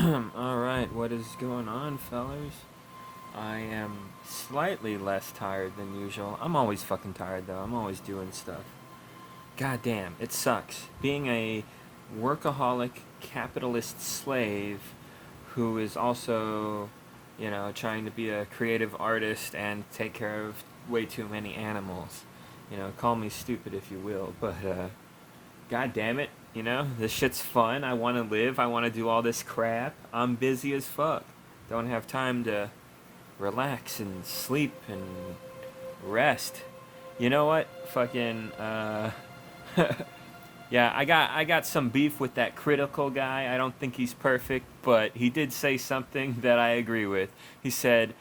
Alright, what is going on, fellas? I am slightly less tired than usual. I'm always fucking tired, though. I'm always doing stuff. God damn, it sucks. Being a workaholic capitalist slave who is also, trying to be a creative artist and take care of way too many animals. Call me stupid if you will, but, God damn it, this shit's fun. I want to live. I want to do all this crap. I'm busy as fuck. Don't have time to relax and sleep and rest. You know what? Fucking yeah, I got some beef with that critical guy. I don't think he's perfect, but he did say something that I agree with. He said,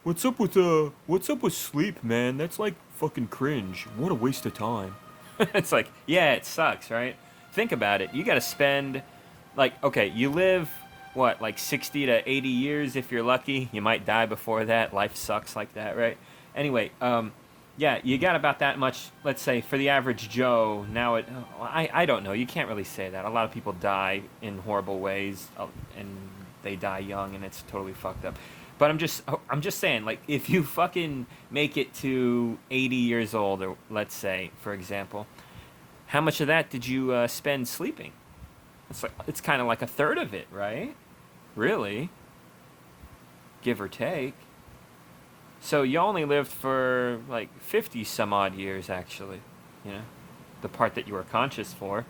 "What's up with sleep, man? That's like fucking cringe. What a waste of time." It's like, yeah, it sucks, right? Think about it. You got to spend, like, okay, you live, what, like 60 to 80 years if you're lucky. You might die before that. Life sucks like that, right? Anyway, yeah, you got about that much, let's say, for the average Joe. Now, I don't know. You can't really say that. A lot of people die in horrible ways, and they die young, and it's totally fucked up. But I'm just saying, like, if you fucking make it to 80 years old, or let's say, for example, how much of that did you spend sleeping? It's kind of like a third of it, right? Really, give or take. So you only lived for like 50 some odd years, actually. You know, the part that you were conscious for.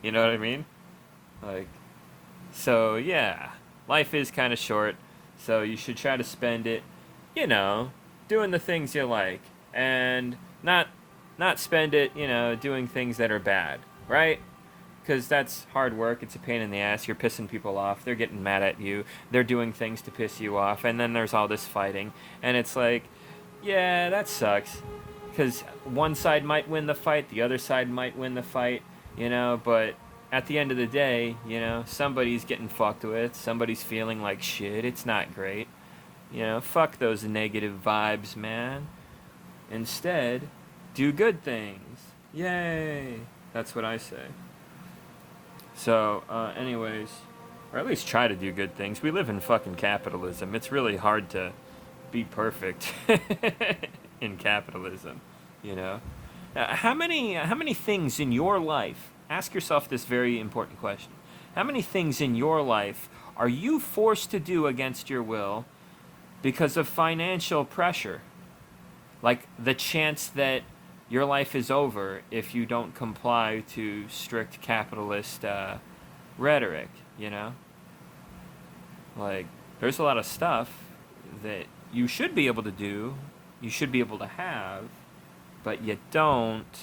You know what I mean? Like, so yeah, life is kind of short, so you should try to spend it, you know, doing the things you like, and not spend it, doing things that are bad, right? Because that's hard work. It's a pain in the ass. You're pissing people off. They're getting mad at you. They're doing things to piss you off, and then there's all this fighting, and it's like, yeah, that sucks. Because one side might win the fight, the other side might win the fight, but at the end of the day, somebody's getting fucked with, somebody's feeling like shit, it's not great. Fuck those negative vibes, man. Instead, do good things. Yay! That's what I say. So, anyways, or at least try to do good things. We live in fucking capitalism. It's really hard to be perfect in capitalism, you know? How many things in your life, ask yourself this very important question. How many things in your life are you forced to do against your will because of financial pressure? Like the chance that your life is over if you don't comply to strict capitalist rhetoric, you know? Like, there's a lot of stuff that you should be able to do, you should be able to have, but you don't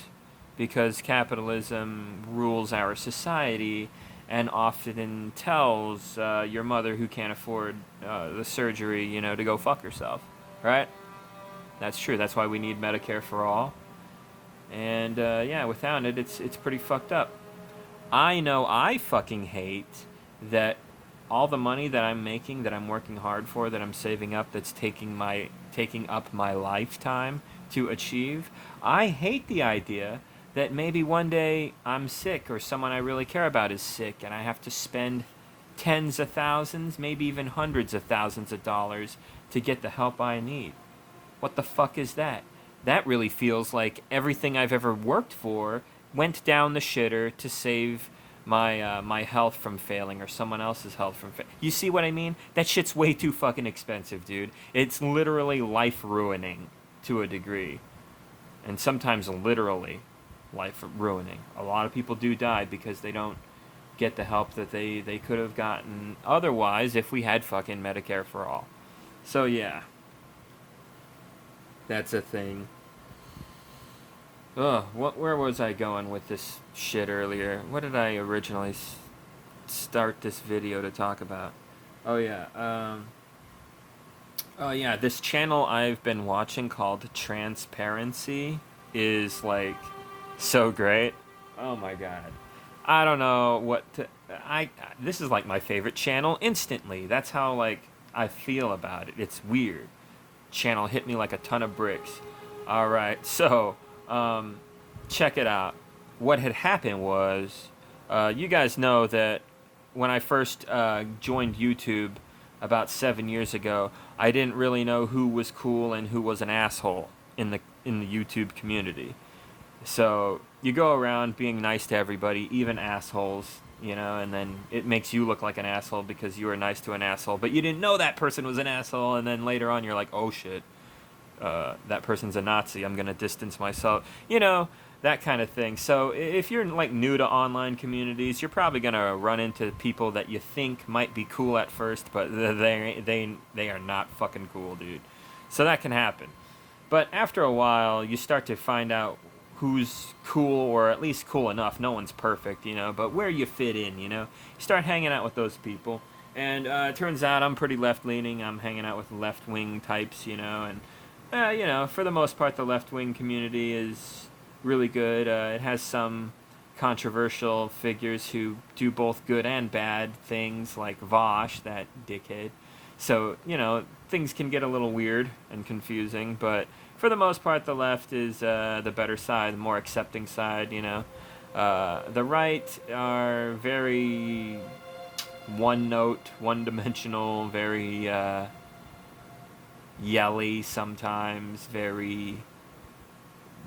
because capitalism rules our society and often tells your mother who can't afford the surgery, to go fuck herself, right? That's true. That's why we need Medicare for all. And yeah, without it, it's pretty fucked up. I know I fucking hate that all the money that I'm making, that I'm working hard for, that I'm saving up, that's taking up my lifetime to achieve. I hate the idea that maybe one day I'm sick or someone I really care about is sick and I have to spend tens of thousands, maybe even hundreds of thousands of dollars to get the help I need. What the fuck is that? That really feels like everything I've ever worked for went down the shitter to save my health from failing or someone else's health from failing. You see what I mean? That shit's way too fucking expensive, dude. It's literally life ruining to a degree, and sometimes literally life ruining. A lot of people do die because they don't get the help that they could have gotten otherwise if we had fucking Medicare for all. So yeah, that's a thing. Ugh, where was I going with this shit earlier? What did I originally start this video to talk about? Oh yeah, oh yeah, this channel I've been watching called Transparency is like so great. Oh my god. I don't know what to this is like my favorite channel instantly. That's how like I feel about it. It's weird. Channel hit me like a ton of bricks. All right. So, check it out. What had happened was, you guys know that when I first joined YouTube about 7 years ago, I didn't really know who was cool and who was an asshole in the YouTube community. So you go around being nice to everybody, even assholes, and then it makes you look like an asshole because you were nice to an asshole, but you didn't know that person was an asshole, and then later on you're like, oh shit, that person's a Nazi. I'm gonna distance myself. That kind of thing. So if you're like new to online communities, you're probably gonna run into people that you think might be cool at first, but they are not fucking cool, dude. So that can happen. But after a while, you start to find out who's cool, or at least cool enough. No one's perfect, but where you fit in, You start hanging out with those people. And it turns out I'm pretty left-leaning. I'm hanging out with left-wing types, and, for the most part, the left-wing community is really good. It has some controversial figures who do both good and bad things, like Vosh, that dickhead. So, things can get a little weird and confusing, but for the most part, the left is the better side, the more accepting side, The right are very one-note, one-dimensional, very yelly sometimes, very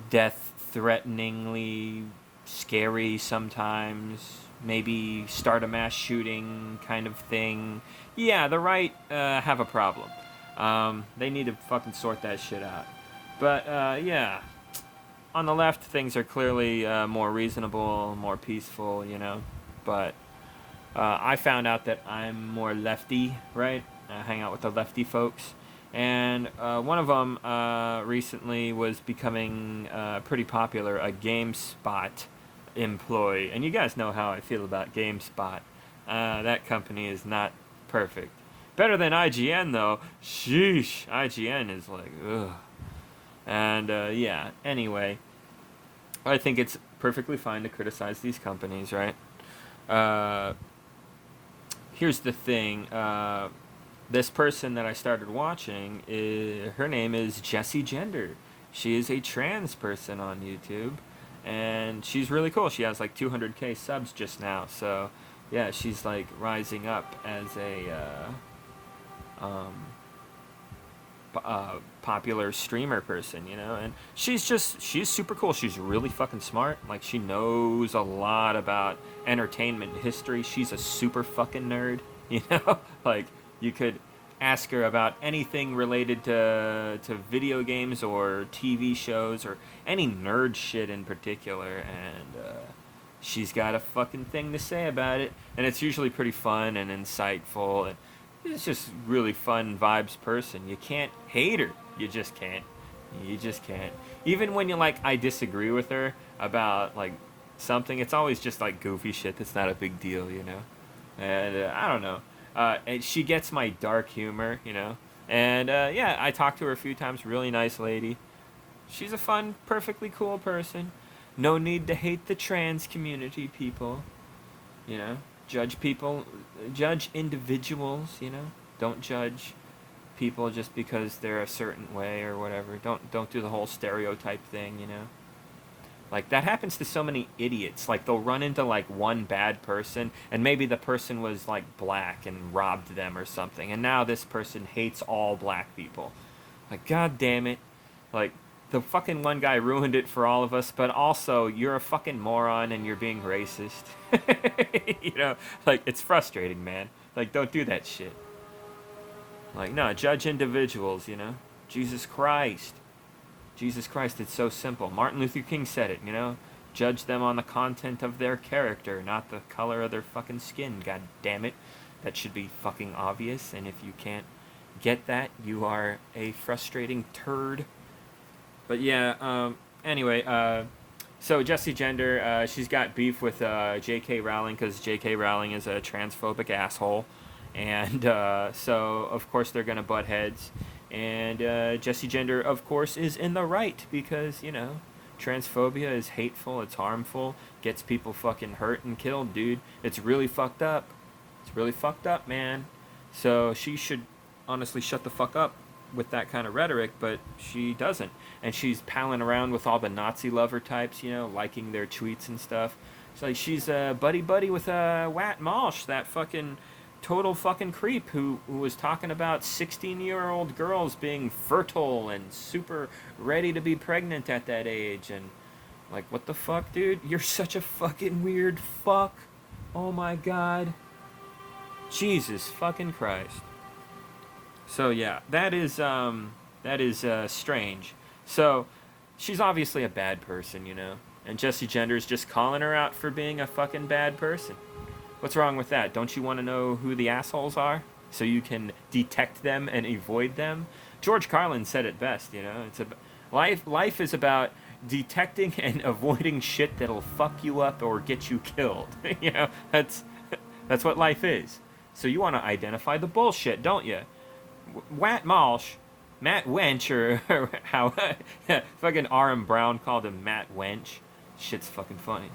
death-threateningly scary sometimes, maybe start a mass shooting kind of thing. Yeah, the right have a problem. They need to fucking sort that shit out. But, yeah, on the left, things are clearly more reasonable, more peaceful, But I found out that I'm more lefty, right? I hang out with the lefty folks. And one of them recently was becoming pretty popular, a GameSpot employee. And you guys know how I feel about GameSpot. That company is not perfect. Better than IGN, though. Sheesh. IGN is like, ugh. And, yeah, anyway. I think it's perfectly fine to criticize these companies, right? Here's the thing. This person that I started watching, her name is Jessie Gender. She is a trans person on YouTube, and she's really cool. She has like 200K subs just now, so yeah, she's like rising up as a popular streamer person, and she's super cool. She's really fucking smart. Like, she knows a lot about entertainment history. She's a super fucking nerd, like, you could ask her about anything related to video games or TV shows or any nerd shit in particular, and she's got a fucking thing to say about it, and it's usually pretty fun and insightful, and it's just really fun vibes person. You can't hate her. You just can't. You just can't. Even when I disagree with her about, like, something, it's always just, like, goofy shit that's not a big deal, And I don't know. And she gets my dark humor, And, yeah, I talked to her a few times. Really nice lady. She's a fun, perfectly cool person. No need to hate the trans community, people. Judge people, judge individuals, Don't judge people just because they're a certain way or whatever. Don't do the whole stereotype thing, Like, that happens to so many idiots. Like, they'll run into, like, one bad person, and maybe the person was, like, black and robbed them or something, and now this person hates all black people. Like, god damn it. Like, the fucking one guy ruined it for all of us, but also, you're a fucking moron and you're being racist. Like, it's frustrating, man. Like, don't do that shit. Like, no, judge individuals, Jesus Christ. Jesus Christ, it's so simple. Martin Luther King said it, Judge them on the content of their character, not the color of their fucking skin, god damn it. That should be fucking obvious, and if you can't get that, you are a frustrating turd. But yeah, anyway, so Jessie Gender, she's got beef with J.K. Rowling because J.K. Rowling is a transphobic asshole. And so, of course, they're going to butt heads. And Jessie Gender, of course, is in the right because, transphobia is hateful, it's harmful, gets people fucking hurt and killed, dude. It's really fucked up. It's really fucked up, man. So she should honestly shut the fuck up with that kind of rhetoric, but she doesn't. And she's palling around with all the Nazi lover types, liking their tweets and stuff. It's like she's buddy with Wat Malsh, that fucking total fucking creep who was talking about 16-year-old girls being fertile and super ready to be pregnant at that age. And like, what the fuck, dude? You're such a fucking weird fuck. Oh my god. Jesus fucking Christ. So yeah, that is strange. So she's obviously a bad person, you know, and Jessie Gender's just calling her out for being a fucking bad person. What's wrong with that? Don't you want to know who the assholes are so you can detect them and avoid them? George Carlin said it best, you know. It's a life is about detecting and avoiding shit that'll fuck you up or get you killed. You know, that's what life is. So you want to identify the bullshit, don't you? Wat Malsh, Matt Wench, or how fucking R.M. Brown called him Matt Wench. Shit's fucking funny.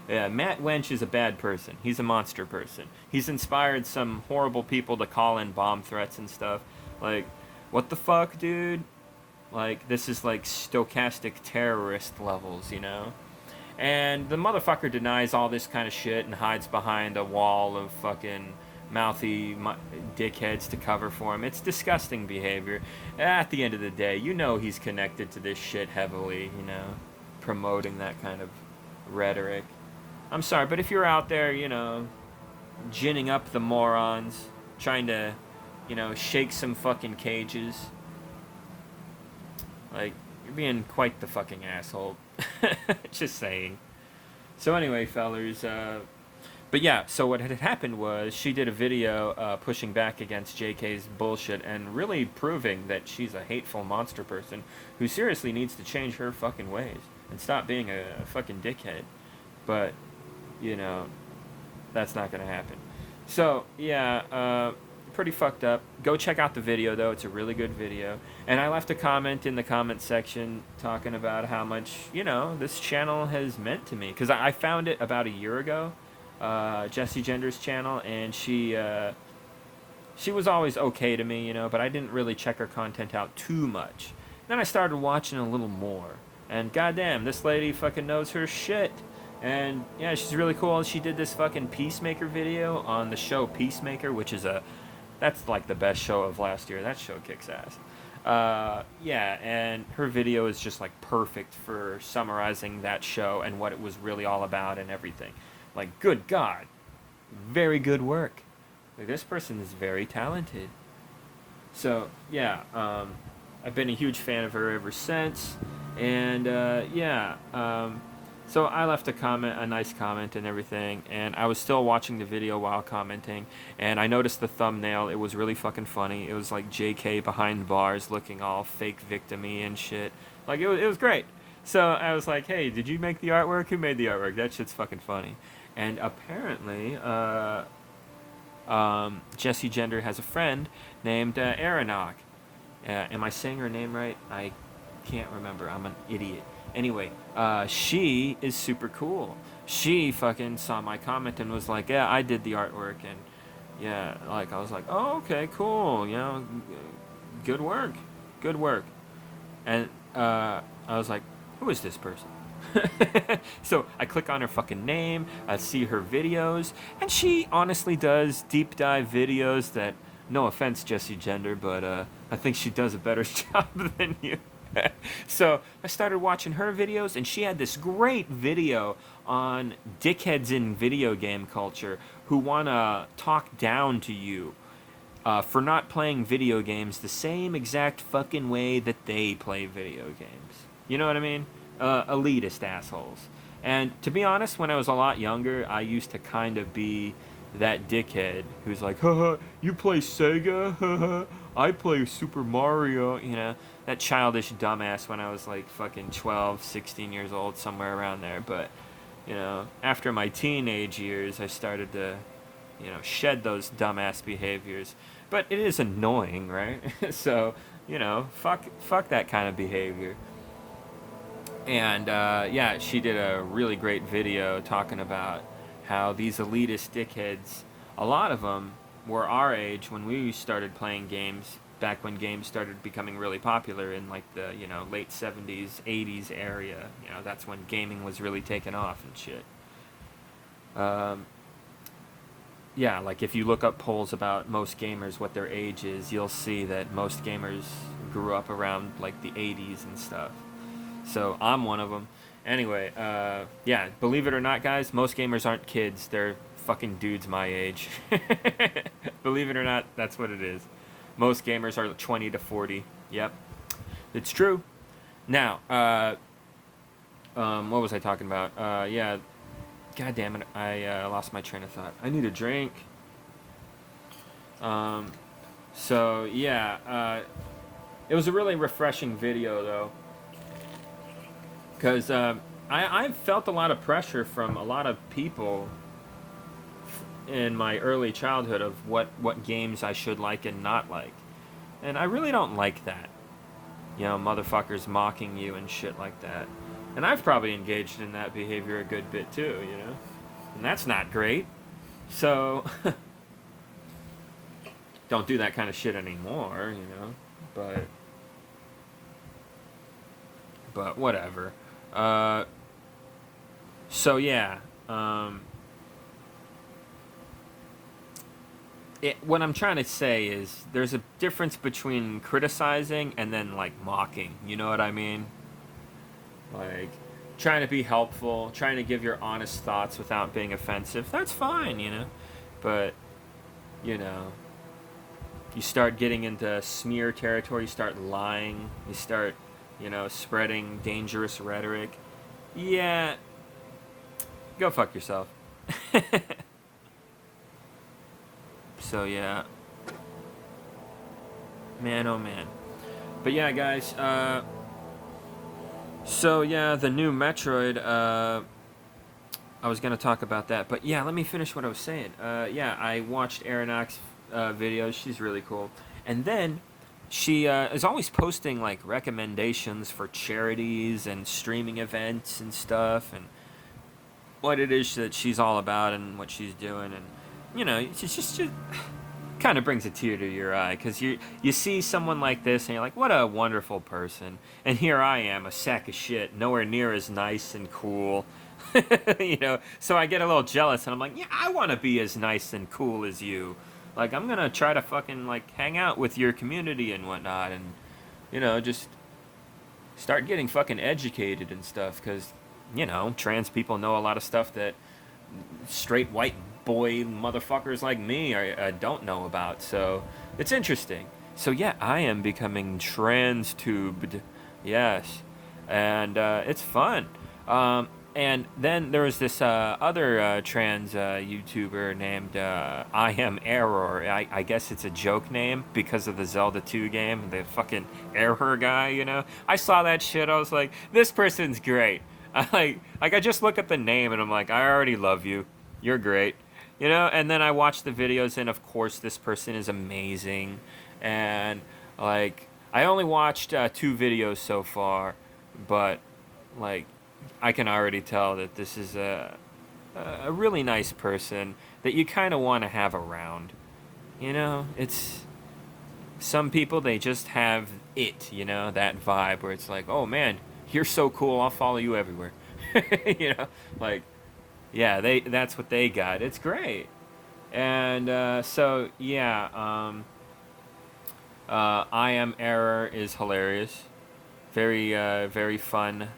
Yeah, Matt Wench is a bad person. He's a monster person. He's inspired some horrible people to call in bomb threats and stuff. Like, what the fuck, dude? Like, this is like stochastic terrorist levels, you know? And the motherfucker denies all this kind of shit and hides behind a wall of fucking mouthy dickheads to cover for him. It's disgusting behavior. At the end of the day, you know he's connected to this shit heavily, you know, promoting that kind of rhetoric. I'm sorry, but if you're out there, you know, ginning up the morons, trying to, you know, shake some fucking cages, like, you're being quite the fucking asshole. Just saying. So anyway, fellers, but yeah, so what had happened was she did a video pushing back against JK's bullshit and really proving that she's a hateful monster person who seriously needs to change her fucking ways and stop being a fucking dickhead. But, you know, that's not gonna happen. So, yeah, pretty fucked up. Go check out the video, though. It's a really good video. And I left a comment in the comment section talking about how much, you know, this channel has meant to me. Because I found it about a year ago, Jessie Gender's channel, and she was always okay to me, you know, but I didn't really check her content out too much. Then I started watching a little more. And goddamn, this lady fucking knows her shit. And yeah, she's really cool. She did this fucking Peacemaker video on the show Peacemaker, which is that's like the best show of last year. That show kicks ass. Yeah, and her video is just like perfect for summarizing that show and what it was really all about and everything. Like, good God, very good work. Like, this person is very talented. So yeah, I've been a huge fan of her ever since. And yeah, so I left a nice comment and everything, and I was still watching the video while commenting, and I noticed the thumbnail. It was really fucking funny. It was like JK behind bars looking all fake victim-y and shit. Like, it was great. So I was like, hey, did you make the artwork? Who made the artwork? That shit's fucking funny. And apparently, Jessie Gender has a friend named Aronok. Am I saying her name right? I can't remember. I'm an idiot. Anyway, she is super cool. She fucking saw my comment and was like, yeah, I did the artwork. And yeah, like, I was like, oh, okay, cool. You know, good work. Good work. And I was like, who is this person? So I click on her fucking name, I see her videos, and she honestly does deep dive videos that, no offense, Jessie Gender, but I think she does a better job than you. So I started watching her videos, and she had this great video on dickheads in video game culture who want to talk down to you for not playing video games the same exact fucking way that they play video games. You know what I mean? Elitist assholes. And to be honest, when I was a lot younger, I used to kind of be that dickhead who's like, haha, you play Sega? Haha, I play Super Mario, you know, that childish dumbass when I was like fucking 12, 16 years old, somewhere around there. But, you know, after my teenage years, I started to, you know, shed those dumbass behaviors. But it is annoying, right? So, you know, fuck that kind of behavior. And yeah, she did a really great video talking about how these elitist dickheads, a lot of them were our age when we started playing games, back when games started becoming really popular in like the, you know, late 70s, 80s area. You know, that's when gaming was really taking off and shit. Um, yeah, like if you look up polls about most gamers, what their age is, you'll see that most gamers grew up around like the 80s and stuff. So I'm one of them. Anyway, yeah, believe it or not, guys, most gamers aren't kids. They're fucking dudes my age. Believe it or not, that's what it is. Most gamers are 20 to 40. Yep, it's true. Now, what was I talking about? Yeah, god damn it, I lost my train of thought. I need a drink. Um, so yeah, it was a really refreshing video though, because I've felt a lot of pressure from a lot of people in my early childhood of what games I should like and not like, and I really don't like that. You know, motherfuckers mocking you and shit like that. And I've probably engaged in that behavior a good bit too, you know? And that's not great. So, don't do that kind of shit anymore, you know? But whatever. Uh, so yeah, what I'm trying to say is there's a difference between criticizing and then like mocking. You know what I mean? Like trying to be helpful, trying to give your honest thoughts without being offensive. That's fine, you know. But you know, you start getting into smear territory, you start lying, you start, you know, spreading dangerous rhetoric. Yeah, go fuck yourself. So yeah, man, oh man. But yeah, guys. So yeah, the new Metroid. I was gonna talk about that, but yeah, let me finish what I was saying. Yeah, I watched Aronach's videos. She's really cool, and then she is always posting like recommendations for charities and streaming events and stuff, and what it is that she's all about and what she's doing, and you know, it's just kind of brings a tear to your eye because you see someone like this and you're like, what a wonderful person, and here I am, a sack of shit, nowhere near as nice and cool. You know, so I get a little jealous and I'm like, yeah, I want to be as nice and cool as you. Like I'm gonna try to fucking like hang out with your community and whatnot, and you know, just start getting fucking educated and stuff because you know, trans people know a lot of stuff that straight white boy motherfuckers like me don't know about. So it's interesting. So yeah, I am becoming trans tubed. Yes. And it's fun. And then there was this other trans YouTuber named I Am Error. I guess it's a joke name because of the Zelda 2 game, the fucking Error guy, you know? I saw that shit, I was like, this person's great. I just look at the name and I'm like, I already love you. You're great. You know, and then I watch the videos and of course this person is amazing. And like I only watched 2 videos so far, but like I can already tell that this is a really nice person that you kind of want to have around. You know, it's some people, they just have it, you know, that vibe where it's like, "Oh man, you're so cool. I'll follow you everywhere." You know, like yeah, that's what they got. It's great. And so yeah, I Am Error is hilarious. Very fun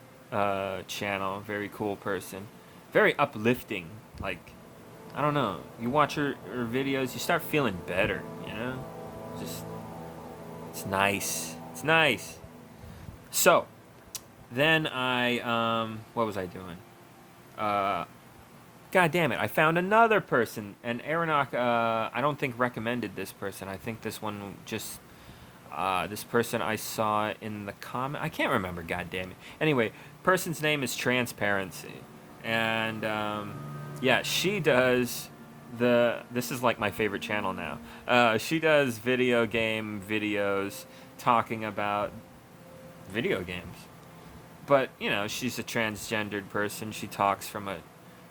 channel. Very cool person. Very uplifting. Like I don't know. You watch her videos, you start feeling better. You know, just it's nice. It's nice. So then what was I doing? God damn it! I found another person, and Aronach. I don't think recommended this person. I think this one just this person I saw in the comment. I can't remember. God damn it. Anyway, person's name is Transparency, and yeah, she does this is like my favorite channel now. She does video game videos talking about video games, but you know she's a transgendered person. She talks from a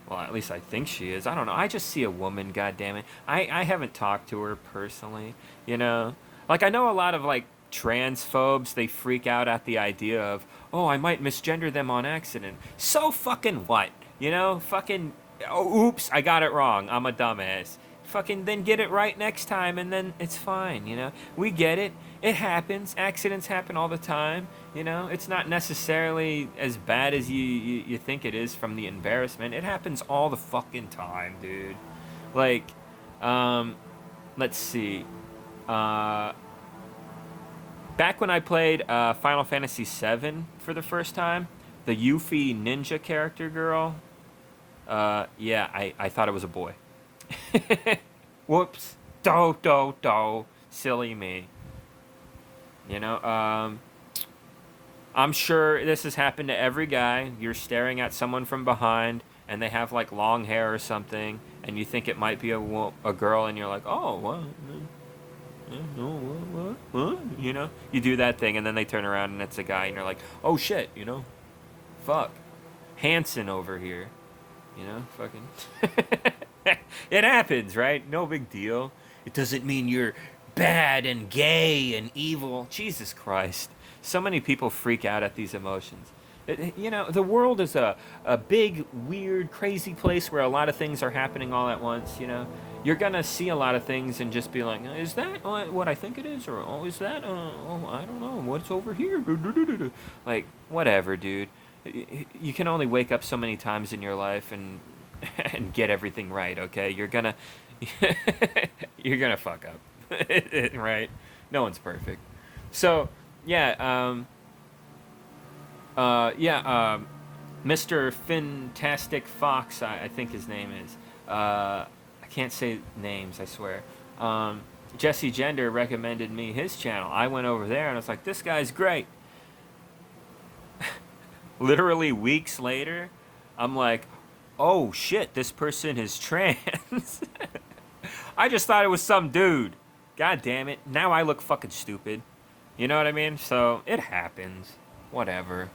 well, at least I think she is. I don't know. I just see a woman, God damn it. I haven't talked to her personally, you know? Like, I know a lot of, like, transphobes, they freak out at the idea of, oh, I might misgender them on accident. So fucking what? You know? Fucking Oh, oops, I got it wrong. I'm a dumbass. Fucking then get it right next time and then it's fine, you know? We get it. It happens. Accidents happen all the time, you know? It's not necessarily as bad as you think it is from the embarrassment. It happens all the fucking time, dude. Like, um, let's see. Uh, Back when I played Final Fantasy VII for the first time, the Yuffie ninja character girl, yeah, I thought it was a boy. Whoops. Do. Silly me. You know, I'm sure this has happened to every guy. You're staring at someone from behind, and they have like long hair or something, and you think it might be a girl, and you're like, oh, what? No, what? You know, you do that thing, and then they turn around and it's a guy, and you're like, oh shit, you know, fuck, Hanson over here, you know, fucking. It happens, right? No big deal. It doesn't mean you're bad and gay and evil. Jesus Christ. So many people freak out at these emotions. You know, the world is a big, weird, crazy place where a lot of things are happening all at once, you know? You're going to see a lot of things and just be like, is that what I think it is? Or, oh, is that, oh, I don't know, what's over here? Like, whatever, dude. You can only wake up so many times in your life and and get everything right, okay? You're gonna fuck up. Right? No one's perfect. So, yeah, Mr. Fantastic Fox, I think his name is. I can't say names, I swear. Jesse Gender recommended me his channel. I went over there and I was like, this guy's great. Literally weeks later, I'm like, oh shit, this person is trans. I just thought it was some dude. God damn it. Now I look fucking stupid. You know what I mean? So it happens. Whatever.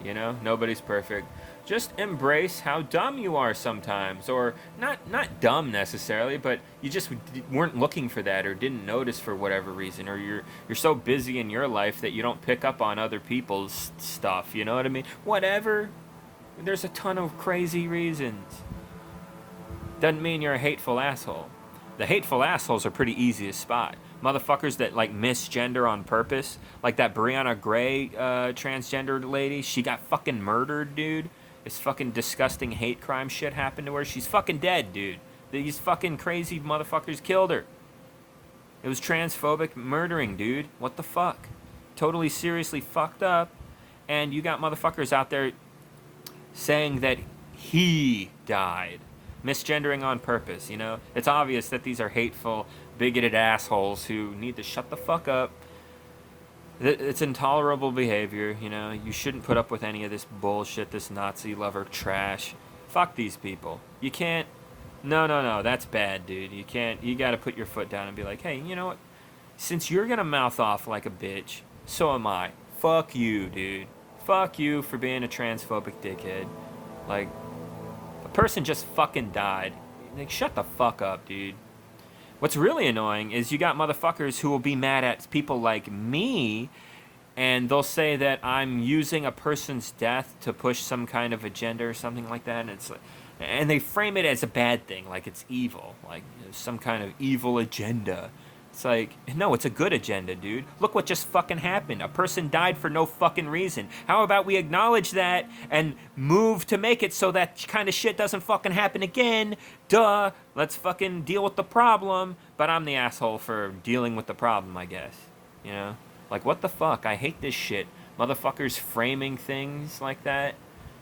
You know, nobody's perfect. Just embrace how dumb you are sometimes, or not dumb necessarily, but you just weren't looking for that or didn't notice for whatever reason, or you're so busy in your life that you don't pick up on other people's stuff. You know what I mean? Whatever. There's a ton of crazy reasons. Doesn't mean you're a hateful asshole. The hateful assholes are pretty easy to spot. Motherfuckers that like misgender on purpose, like that Brianna Gray transgender lady. She got fucking murdered, dude. This fucking disgusting hate crime shit happened to her. She's fucking dead, dude. These fucking crazy motherfuckers killed her. It was transphobic murdering, dude. What the fuck? Totally seriously fucked up. And you got motherfuckers out there saying that he died. Misgendering on purpose, you know? It's obvious that these are hateful, bigoted assholes who need to shut the fuck up. It's intolerable behavior, you know? You shouldn't put up with any of this bullshit, this Nazi lover trash. Fuck these people. You can't... No, that's bad, dude. You can't... You gotta put your foot down and be like, hey, you know what? Since you're gonna mouth off like a bitch, so am I. Fuck you, dude. Fuck you for being a transphobic dickhead. Like, a person just fucking died. Like, shut the fuck up, dude. What's really annoying is you got motherfuckers who will be mad at people like me, and they'll say that I'm using a person's death to push some kind of agenda or something like that, and it's like, and they frame it as a bad thing, like it's evil, like some kind of evil agenda. It's like, no, it's a good agenda, dude. Look what just fucking happened. A person died for no fucking reason. How about we acknowledge that and move to make it so that kind of shit doesn't fucking happen again? Duh. Let's fucking deal with the problem. But I'm the asshole for dealing with the problem, I guess. You know? Like, what the fuck? I hate this shit. Motherfuckers framing things like that.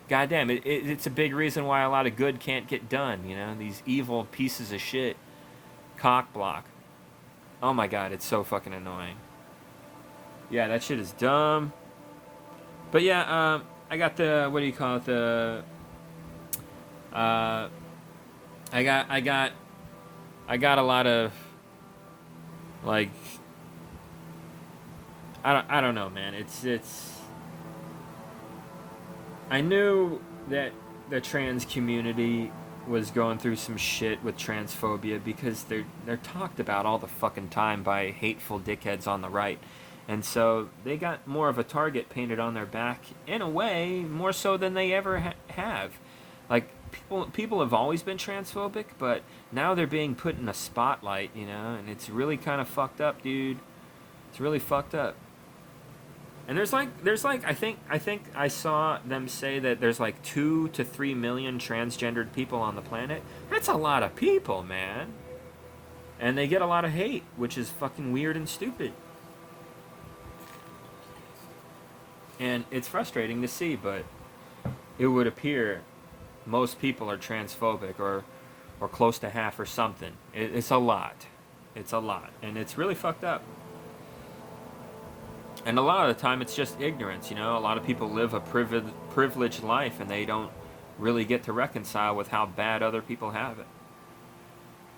Goddamn, it's a big reason why a lot of good can't get done, you know? These evil pieces of shit. Cock block. Oh my god, it's so fucking annoying. Yeah, that shit is dumb. But yeah, I got the, what do you call it, the, I got a lot of, like, I don't know, man. It's, I knew that the trans community was going through some shit with transphobia because they're talked about all the fucking time by hateful dickheads on the right. And so they got more of a target painted on their back, in a way, more so than they ever have. Like, people have always been transphobic, but now they're being put in a spotlight, you know, and it's really kind of fucked up, dude. It's really fucked up. And there's like I think I saw them say that there's like 2 to 3 million transgendered people on the planet. That's a lot of people, man. And they get a lot of hate, which is fucking weird and stupid. And it's frustrating to see, but it would appear most people are transphobic, or close to half or something. It's a lot. It's a lot. And it's really fucked up. And a lot of the time it's just ignorance, you know? A lot of people live a privileged life and they don't really get to reconcile with how bad other people have it.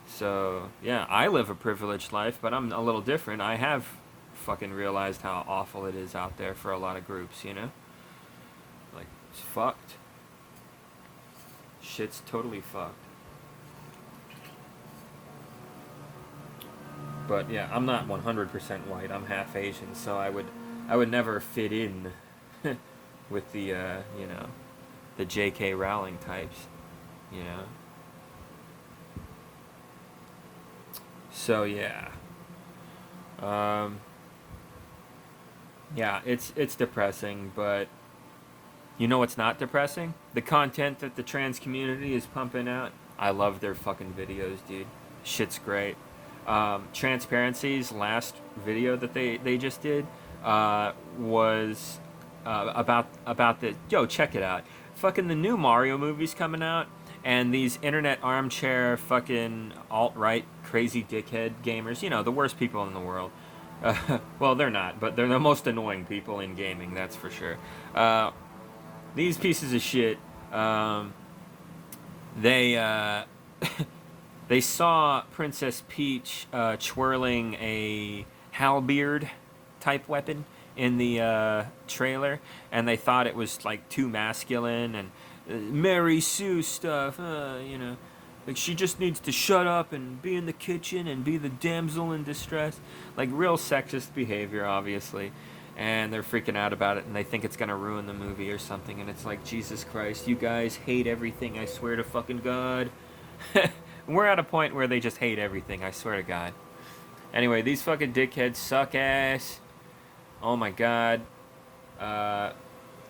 So, yeah, I live a privileged life, but I'm a little different. I have fucking realized how awful it is out there for a lot of groups, you know? Like, it's fucked. Shit's totally fucked. But yeah, I'm not 100% white. I'm half Asian, so I would never fit in with the you know, the J.K. Rowling types, you know. So yeah, yeah, it's depressing, but you know what's not depressing? The content that the trans community is pumping out. I love their fucking videos, dude. Shit's great. Transparency's last video that they just did was about the check it out. Fucking the new Mario movie's coming out, and these internet armchair fucking alt-right crazy dickhead gamers, you know, the worst people in the world. Well, they're not, but they're the most annoying people in gaming, that's for sure. These pieces of shit, they they saw Princess Peach twirling a halberd type weapon in the trailer, and they thought it was like too masculine and Mary Sue stuff, you know. Like, she just needs to shut up and be in the kitchen and be the damsel in distress. Like, real sexist behavior, obviously. And they're freaking out about it, and they think it's going to ruin the movie or something. And it's like, Jesus Christ, you guys hate everything, I swear to fucking God. We're at a point where they just hate everything, I swear to God. Anyway, these fucking dickheads suck ass. Oh my God.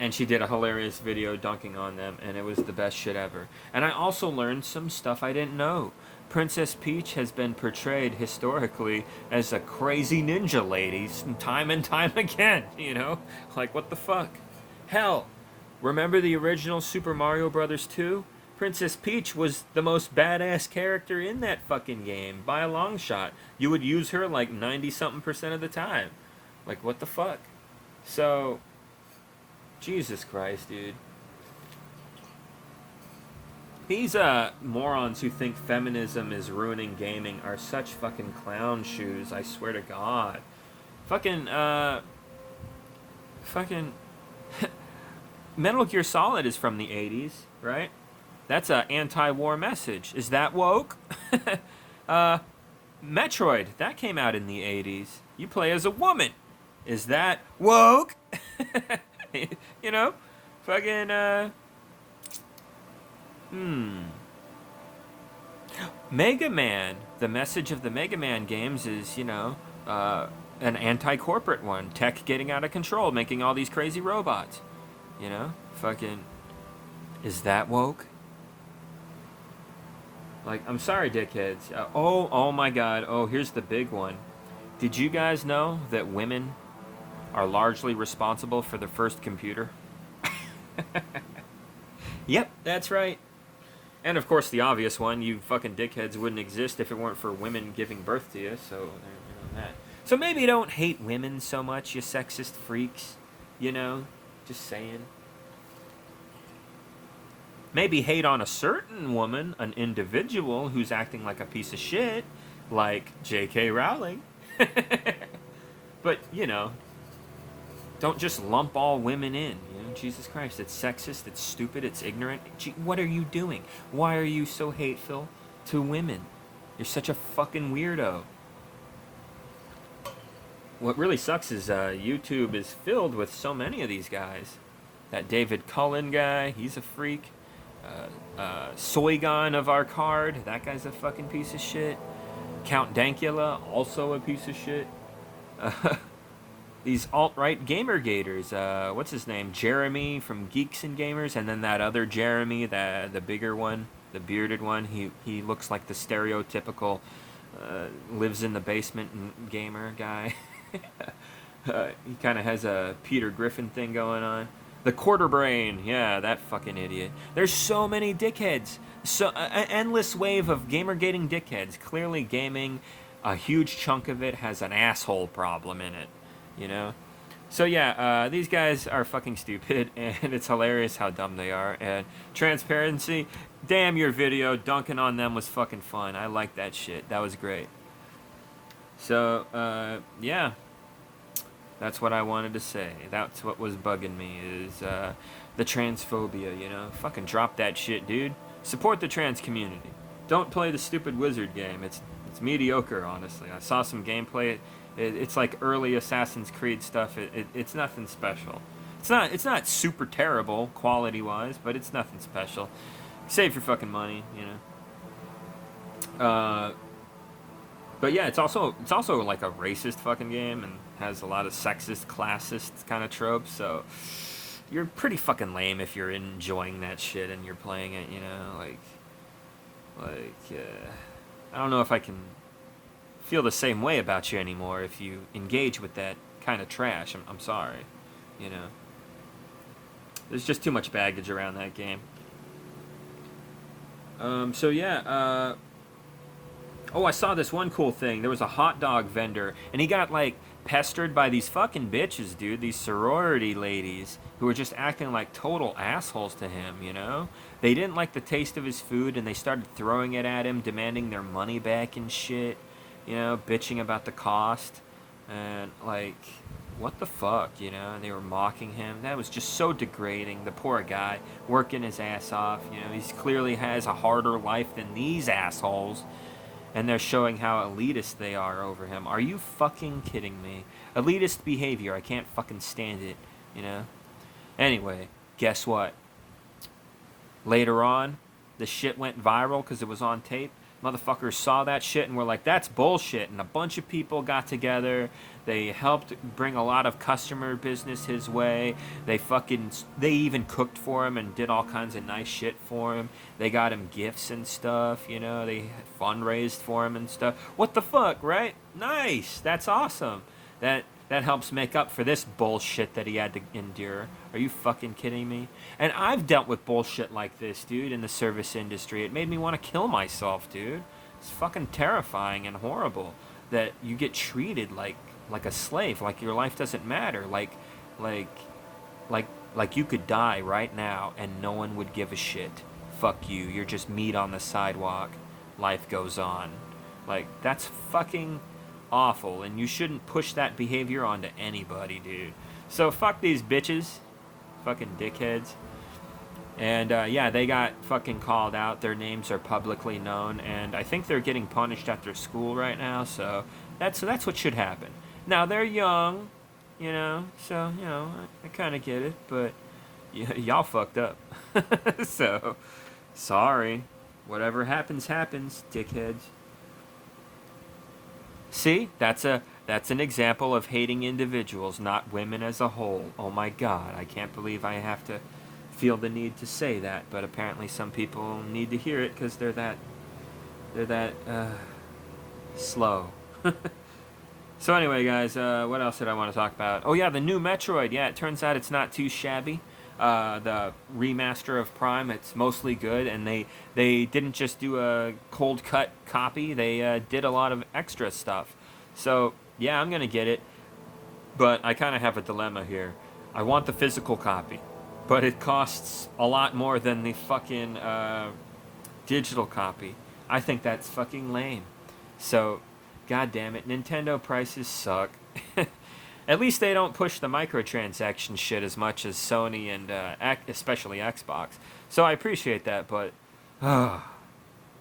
And she did a hilarious video dunking on them, and it was the best shit ever. And I also learned some stuff I didn't know. Princess Peach has been portrayed historically as a crazy ninja lady time and time again, you know? Like, what the fuck? Hell, remember the original Super Mario Bros. 2? Princess Peach was the most badass character in that fucking game, by a long shot. You would use her like 90-something% of the time. Like, what the fuck? So, Jesus Christ, dude. These morons who think feminism is ruining gaming are such fucking clown shoes, I swear to God. Fucking Metal Gear Solid is from the 80s, right? That's an anti-war message. Is that woke? Metroid, that came out in the 80s. You play as a woman. Is that woke? You know? Fucking, Mega Man. The message of the Mega Man games is, you know, an anti-corporate one. Tech getting out of control, making all these crazy robots. You know? Fucking... Is that woke? Like, I'm sorry, dickheads. Oh my God. Oh, here's the big one. Did you guys know that women are largely responsible for the first computer? Yep, that's right. And of course, the obvious one, you fucking dickheads wouldn't exist if it weren't for women giving birth to you, so there you know that. So maybe don't hate women so much, you sexist freaks. You know? Just saying. Maybe hate on a certain woman, an individual who's acting like a piece of shit, like J.K. Rowling. But, you know, don't just lump all women in. You know, Jesus Christ, it's sexist, it's stupid, it's ignorant. What are you doing? Why are you so hateful to women? You're such a fucking weirdo. What really sucks is YouTube is filled with so many of these guys. That David Cullen guy, he's a freak. Soygon of our card, that guy's a fucking piece of shit. Count Dankula, also a piece of shit. These alt-right gamer gators, what's his name? Jeremy from Geeks and Gamers, and then that other Jeremy, the bigger one, the bearded one. He looks like the stereotypical lives in the basement gamer guy. He kind of has a Peter Griffin thing going on. The quarter brain, yeah, that fucking idiot. There's so many dickheads. So an endless wave of gamer-gating dickheads. Clearly gaming, a huge chunk of it has an asshole problem in it, you know? So yeah, these guys are fucking stupid, and it's hilarious how dumb they are. And transparency, damn, your video dunking on them was fucking fun. I like that shit. That was great. So, yeah. That's what I wanted to say. That's what was bugging me, is the transphobia, you know? Fucking drop that shit, dude. Support the trans community. Don't play the stupid wizard game. It's mediocre, honestly. I saw some gameplay. It's like early Assassin's Creed stuff. It's nothing special. It's not super terrible quality-wise, but it's nothing special. Save your fucking money, you know? But yeah, it's also like a racist fucking game and has a lot of sexist, classist kind of tropes. So you're pretty fucking lame if you're enjoying that shit and you're playing it. You know, I don't know if I can feel the same way about you anymore if you engage with that kind of trash. I'm sorry. You know, there's just too much baggage around that game. So yeah. Oh, I saw this one cool thing. There was a hot dog vendor, and he got, like, pestered by these fucking bitches, dude. These sorority ladies who were just acting like total assholes to him, you know? They didn't like the taste of his food, and they started throwing it at him, demanding their money back and shit. You know, bitching about the cost. And, like, what the fuck, you know? And they were mocking him. That was just so degrading. The poor guy, working his ass off. You know, he clearly has a harder life than these assholes. And they're showing how elitist they are over him. Are you fucking kidding me? Elitist behavior. I can't fucking stand it, you know? Anyway, guess what? Later on, the shit went viral because it was on tape. Motherfuckers saw that shit and were like, that's bullshit. And a bunch of people got together. They helped bring a lot of customer business his way. They even cooked for him and did all kinds of nice shit for him. They got him gifts and stuff, you know. They fundraised for him and stuff. What the fuck, right? Nice. That's awesome. That helps make up for this bullshit that he had to endure. Are you fucking kidding me? And I've dealt with bullshit like this, dude, in the service industry. It made me want to kill myself, dude. It's fucking terrifying and horrible that you get treated like a slave, like your life doesn't matter, like you could die right now and no one would give a shit. Fuck you. You're just meat on the sidewalk. Life goes on. Like, that's fucking awful, and you shouldn't push that behavior onto anybody, dude. So fuck these bitches, fucking dickheads. And yeah, they got fucking called out. Their names are publicly known, and I think they're getting punished at their school right now. So that's what should happen. Now they're young, you know, so you know I kind of get it, but y'all fucked up. So sorry. Whatever happens, happens, dickheads. See, that's an example of hating individuals, not women as a whole. Oh my God, I can't believe I have to feel the need to say that, but apparently some people need to hear it because they're that slow. So anyway, guys, what else did I want to talk about? Oh yeah, the new Metroid. Yeah, it turns out it's not too shabby. The remaster of Prime, it's mostly good, and they didn't just do a cold cut copy, they did a lot of extra stuff. So yeah, I'm gonna get it, but I kind of have a dilemma here. I want the physical copy, but it costs a lot more than the fucking digital copy. I think that's fucking lame. So, god damn it, Nintendo prices suck. At least they don't push the microtransaction shit as much as Sony and especially Xbox. So I appreciate that, but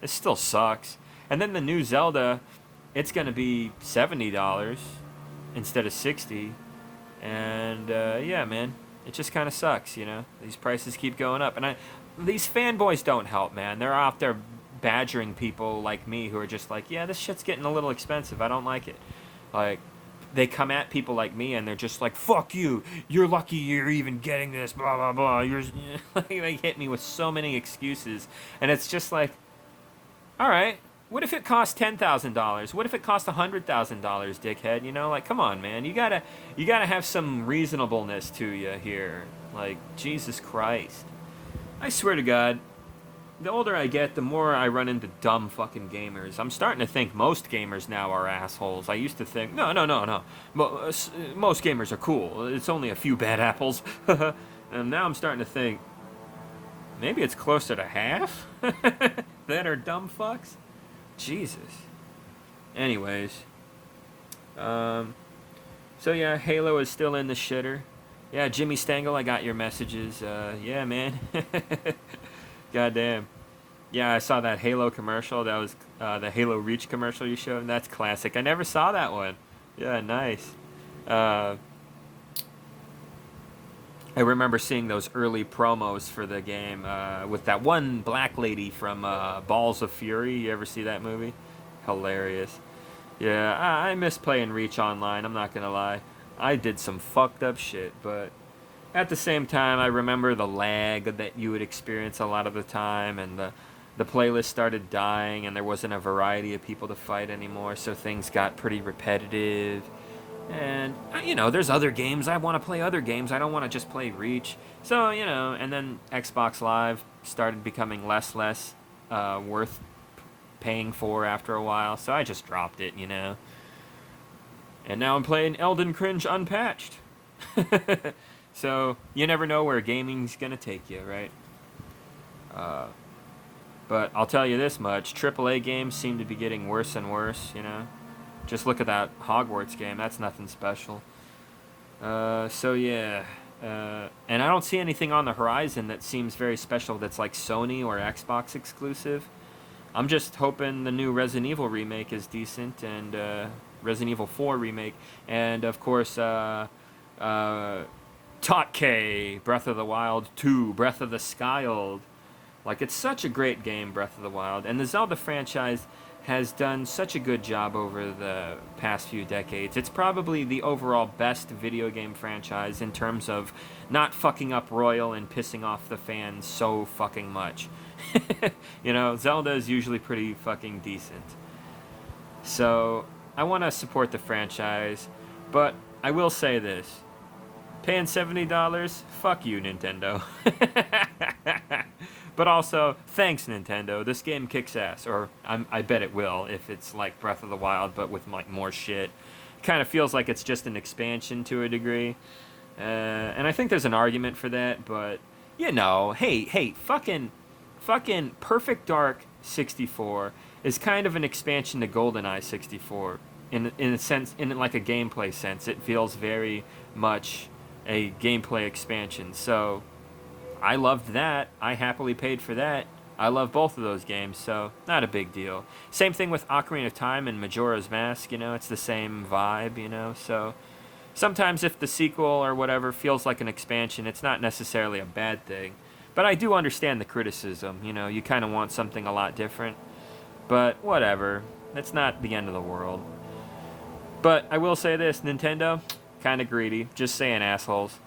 it still sucks. And then the new Zelda, it's going to be $70 instead of $60. And yeah, man, it just kind of sucks, you know. These prices keep going up. And these fanboys don't help, man. They're out there badgering people like me who are just like, yeah, this shit's getting a little expensive. I don't like it. Like, they come at people like me and they're just like, fuck you. You're lucky you're even getting this, blah, blah, blah. They hit me with so many excuses. And it's just like, all right, what if it costs $10,000? What if it costs $100,000, dickhead? You know, like, come on, man. You gotta have some reasonableness to you here. Like, Jesus Christ. I swear to God, the older I get, the more I run into dumb fucking gamers. I'm starting to think most gamers now are assholes. I used to think, no. Most gamers are cool. It's only a few bad apples. And now I'm starting to think, maybe it's closer to half that are dumb fucks. Jesus. Anyways. So yeah, Halo is still in the shitter. Yeah, Jimmy Stengel, I got your messages. Yeah, man. Goddamn. Yeah, I saw that Halo commercial. That was the Halo Reach commercial you showed. That's classic. I never saw that one. Yeah, nice. I remember seeing those early promos for the game with that one black lady from Balls of Fury. You ever see that movie? Hilarious. Yeah, I miss playing Reach online. I'm not gonna lie. I did some fucked up shit, but at the same time, I remember the lag that you would experience a lot of the time, and the playlist started dying, and there wasn't a variety of people to fight anymore, so things got pretty repetitive. And, there's other games. I want to play other games. I don't want to just play Reach. So, and then Xbox Live started becoming less worth paying for after a while, so I just dropped it, And now I'm playing Elden Cringe unpatched. So, you never know where gaming's gonna take you, right? But I'll tell you this much, AAA games seem to be getting worse and worse, Just look at that Hogwarts game, that's nothing special. So yeah, and I don't see anything on the horizon that seems very special that's like Sony or Xbox exclusive. I'm just hoping the new Resident Evil remake is decent, and Resident Evil 4 remake, and of course, Totke, Breath of the Wild 2, Breath of the Skyld. Like, it's such a great game, Breath of the Wild, and the Zelda franchise has done such a good job over the past few decades. It's probably the overall best video game franchise in terms of not fucking up Royal and pissing off the fans so fucking much. Zelda is usually pretty fucking decent. So, I want to support the franchise, but I will say this. Paying $70? Fuck you, Nintendo. But also, thanks, Nintendo. This game kicks ass. Or, I bet it will, if it's like Breath of the Wild, but with like more shit. It kind of feels like it's just an expansion to a degree. And I think there's an argument for that, but, hey, fucking Perfect Dark 64 is kind of an expansion to GoldenEye 64. In a sense, in like a gameplay sense. It feels very much a gameplay expansion. So, I loved that. I happily paid for that. I love both of those games, so not a big deal. Same thing with Ocarina of Time and Majora's Mask, it's the same vibe, so sometimes if the sequel or whatever feels like an expansion, it's not necessarily a bad thing. But I do understand the criticism, you kind of want something a lot different. But whatever, it's not the end of the world. But I will say this, Nintendo, kind of greedy, just saying, assholes.